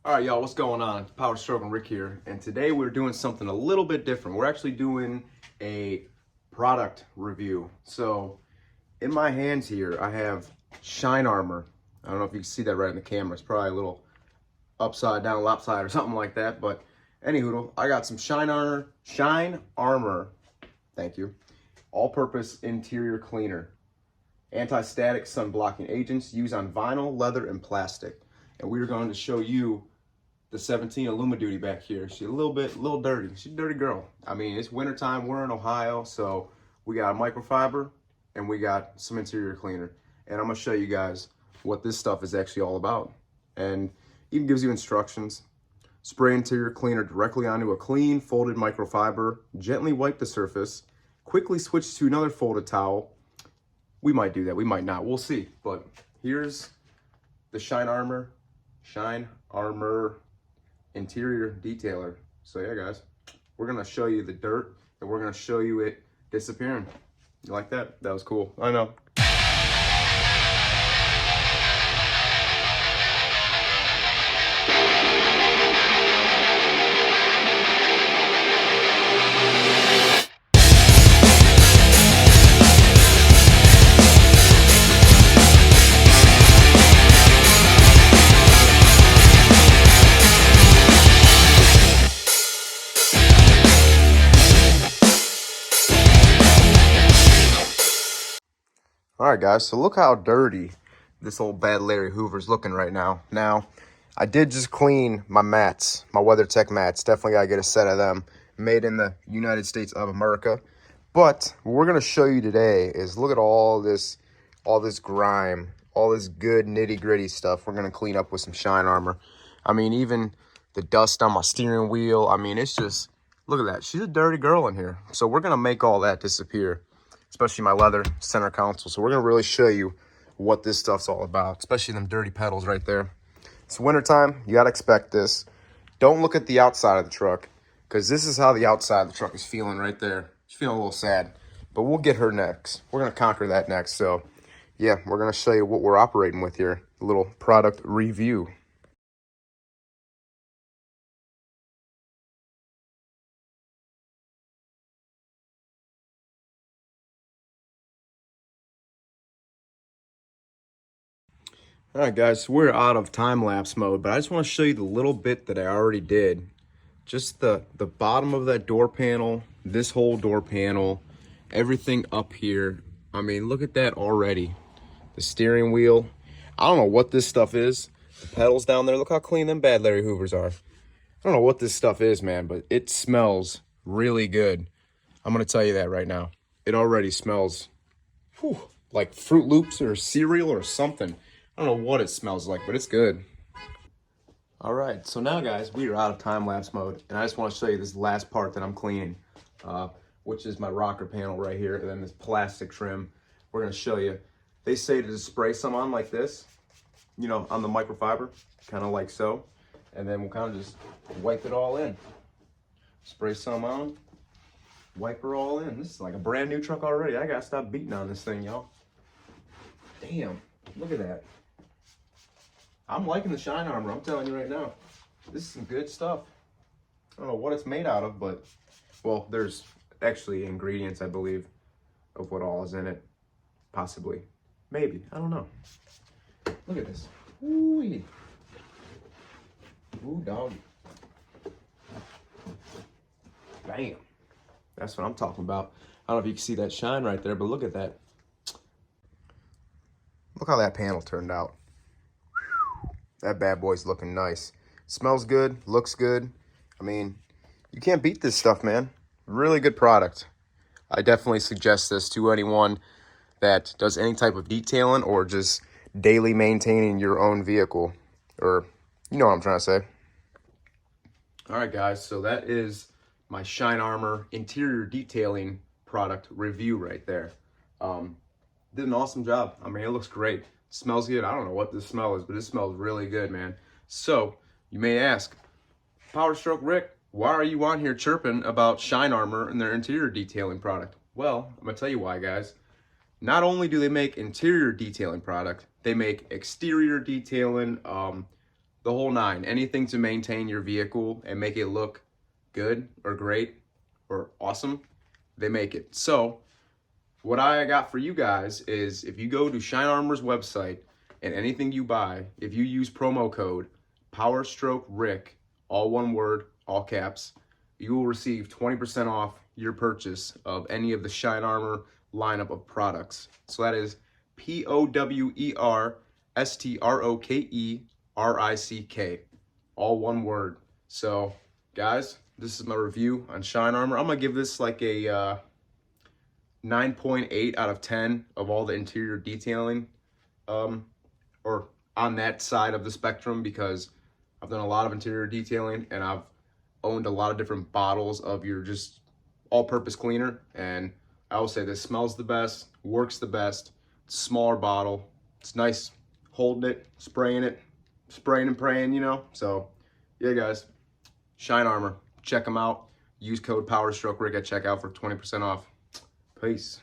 All right, y'all, what's going on? It's Power Stroke and Rick here, and today we're doing something a little bit different. We're actually doing a product review. So, in my hands here, I have Shine Armor. I don't know if you can see that right in the camera. It's probably a little upside down, lopside, or something like that. But anywho, I got some Shine Armor. Thank you. All-purpose interior cleaner. Anti-static sun-blocking agents used on vinyl, leather, and plastic. And we're going to show you the 17 Illuma Duty back here. She's a little dirty. She's a dirty girl. I mean, it's wintertime, we're in Ohio, so we got microfiber and we got some interior cleaner. And I'm gonna show you guys what this stuff is actually all about. And even gives you instructions. Spray interior cleaner directly onto a clean, folded microfiber. Gently wipe the surface. Quickly switch to another folded towel. We might do that, we might not, we'll see. But here's the Shine Armor interior detailer. So yeah, guys, we're gonna show you the dirt and we're gonna show you it disappearing. You like that? That was cool. I know. All right, guys, so look how dirty this old bad Larry Hoover's looking right now. Now, I did just clean my mats, my WeatherTech mats. Definitely gotta get a set of them, made in the United States of America. But what we're gonna show you today is look at all this grime, all this good nitty gritty stuff. We're gonna clean up with some Shine Armor. I mean, even the dust on my steering wheel. I mean, it's just, look at that. She's a dirty girl in here. So we're gonna make all that disappear, especially my leather center console. So we're gonna really show you what this stuff's all about, especially them dirty pedals right there. It's wintertime, you gotta expect this. Don't look at the outside of the truck, because this is how the outside of the truck is feeling right there. She's feeling a little sad, but we'll get her next. We're gonna conquer that next. So yeah, we're gonna show you what we're operating with here. A little product review. All right, guys, so we're out of time-lapse mode, but I just want to show you the little bit that I already did. Just the bottom of that door panel, this whole door panel, everything up here. I mean, look at that already. The steering wheel. I don't know what this stuff is. The pedals down there, look how clean them bad Larry Hoovers are. I don't know what this stuff is, man, but it smells really good. I'm going to tell you that right now. It already smells like Fruit Loops or cereal or something. I don't know what it smells like, but it's good. All right, so now guys, we are out of time-lapse mode, and I just want to show you this last part that I'm cleaning, which is my rocker panel right here, and then this plastic trim. We're going to show you. They say to just spray some on like this, you know, on the microfiber, kind of like so, and then we'll kind of just wipe it all in. Spray some on, wipe her all in. This is like a brand new truck already. I got to stop beating on this thing, y'all. Damn, look at that. I'm liking the Shine Armor, I'm telling you right now. This is some good stuff. I don't know what it's made out of, but, well, there's actually ingredients, I believe, of what all is in it. Possibly. Maybe. I don't know. Look at this. Ooh-wee. Ooh, doggy. Bam. That's what I'm talking about. I don't know if you can see that shine right there, but look at that. Look how that panel turned out. That bad boy's looking nice. Smells good, looks good. I mean, you can't beat this stuff, man. Really good product. I definitely suggest this to anyone that does any type of detailing or just daily maintaining your own vehicle. Or, you know what I'm trying to say. All right, guys, so that is my Shine Armor interior detailing product review right there. Did an awesome job. I mean, it looks great. Smells good. I don't know what this smell is, but it smells really good, man. So, you may ask, Power Stroke Rick, why are you on here chirping about Shine Armor and their interior detailing product? Well, I'm going to tell you why, guys. Not only do they make interior detailing product, they make exterior detailing, the whole nine. Anything to maintain your vehicle and make it look good or great or awesome, they make it. So what I got for you guys is, if you go to Shine Armor's website and anything you buy, if you use promo code PowerStrokeRick, all one word, all caps, you will receive 20% off your purchase of any of the Shine Armor lineup of products. So that is PowerStrokeRick, all one word. So guys, this is my review on Shine Armor. I'm gonna give this like a 9.8 out of 10 of all the interior detailing, or on that side of the spectrum, because I've done a lot of interior detailing and I've owned a lot of different bottles of your just all-purpose cleaner, and I will say this smells the best, works the best. It's a smaller bottle, it's nice holding it, spraying and praying, you know. So yeah guys, Shine Armor, check them out. Use code PowerStrokeRick at checkout for 20% off. Peace.